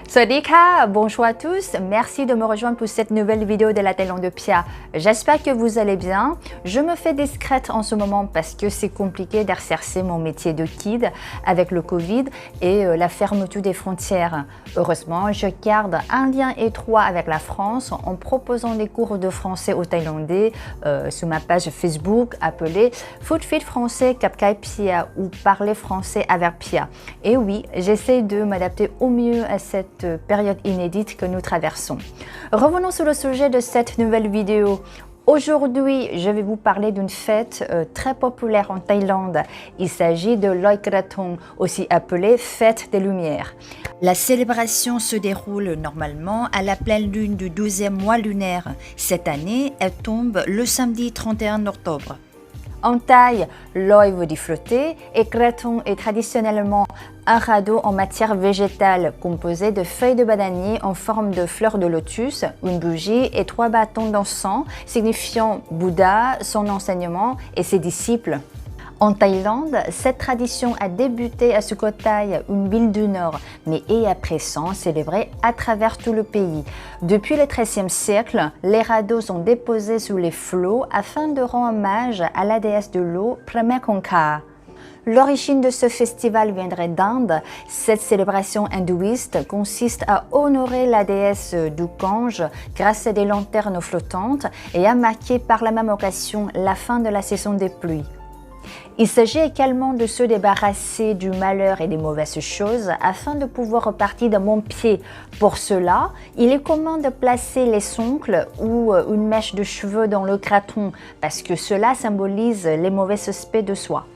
Swadika, bonjour à tous, merci de me rejoindre pour cette nouvelle vidéo de la Thaïlande de Pia. J'espère que vous allez bien. Je me fais discrète en ce moment parce que c'est compliqué d'exercer mon métier de guide avec le Covid et la fermeture des frontières. Heureusement, je garde un lien étroit avec la France en proposant des cours de français aux Thaïlandais sur ma page Facebook appelée Food Fit Français Cap Kai Pia ou Parler français avec Pia. Et oui, j'essaie de m'adapter au mieux à cette période inédite que nous traversons. Revenons sur le sujet de cette nouvelle vidéo. Aujourd'hui, je vais vous parler d'une fête très populaire en Thaïlande. Il s'agit de Loi Krathong, aussi appelée Fête des Lumières. La célébration se déroule normalement à la pleine lune du 12e mois lunaire. Cette année, elle tombe le samedi 31 octobre. En Thaï, Loi veut dire flotter et Krathong est traditionnellement un radeau en matière végétale composé de feuilles de bananier en forme de fleurs de lotus, une bougie et 3 bâtons d'encens signifiant Bouddha, son enseignement et ses disciples. En Thaïlande, cette tradition a débuté à Sukhothai, une ville du Nord, mais est à présent célébrée à travers tout le pays. Depuis le XIIIe siècle, les radeaux sont déposés sous les flots afin de rendre hommage à la déesse de l'eau, Pramakongkha. L'origine de ce festival viendrait d'Inde. Cette célébration hindouiste consiste à honorer la déesse du Gange grâce à des lanternes flottantes et à marquer par la même occasion la fin de la saison des pluies. Il s'agit également de se débarrasser du malheur et des mauvaises choses afin de pouvoir repartir d'un bon pied. Pour cela, il est commun de placer les ongles ou une mèche de cheveux dans le krathong parce que cela symbolise les mauvais aspects de soi.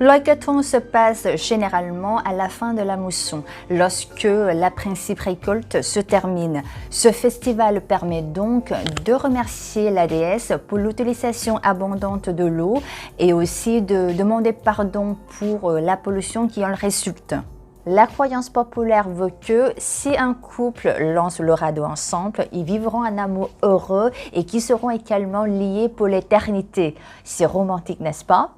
Loi Krathong se passe généralement à la fin de la mousson, lorsque la principale récolte se termine. Ce festival permet donc de remercier la déesse pour l'utilisation abondante de l'eau et aussi de demander pardon pour la pollution qui en résulte. La croyance populaire veut que si un couple lance le radeau ensemble, ils vivront un amour heureux et qui seront également liés pour l'éternité. C'est romantique, n'est-ce pas?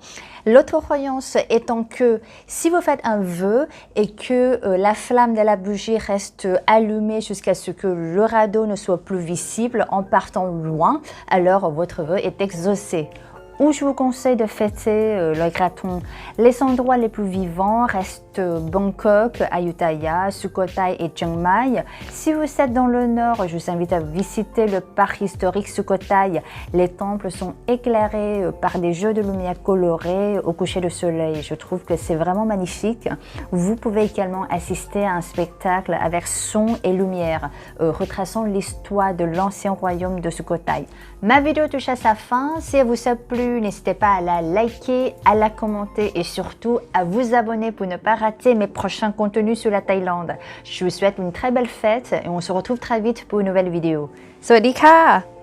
L'autre croyance étant que si vous faites un vœu et que la flamme de la bougie reste allumée jusqu'à ce que le radeau ne soit plus visible en partant loin, alors votre vœu est exaucé. Où je vous conseille de fêter Loi Krathong. Les endroits les plus vivants restent Bangkok, Ayutthaya, Sukhothai et Chiang Mai. Si vous êtes dans le nord, je vous invite à visiter le parc historique Sukhothai. Les temples sont éclairés par des jeux de lumière colorés au coucher de soleil. Je trouve que c'est vraiment magnifique. Vous pouvez également assister à un spectacle avec son et lumière, retraçant l'histoire de l'ancien royaume de Sukhothai. Ma vidéo touche à sa fin. Si elle vous a plu, n'hésitez pas à la liker, à la commenter et surtout à vous abonner pour ne pas rater mes prochains contenus sur la Thaïlande. Je vous souhaite une très belle fête et on se retrouve très vite pour une nouvelle vidéo. Swadika!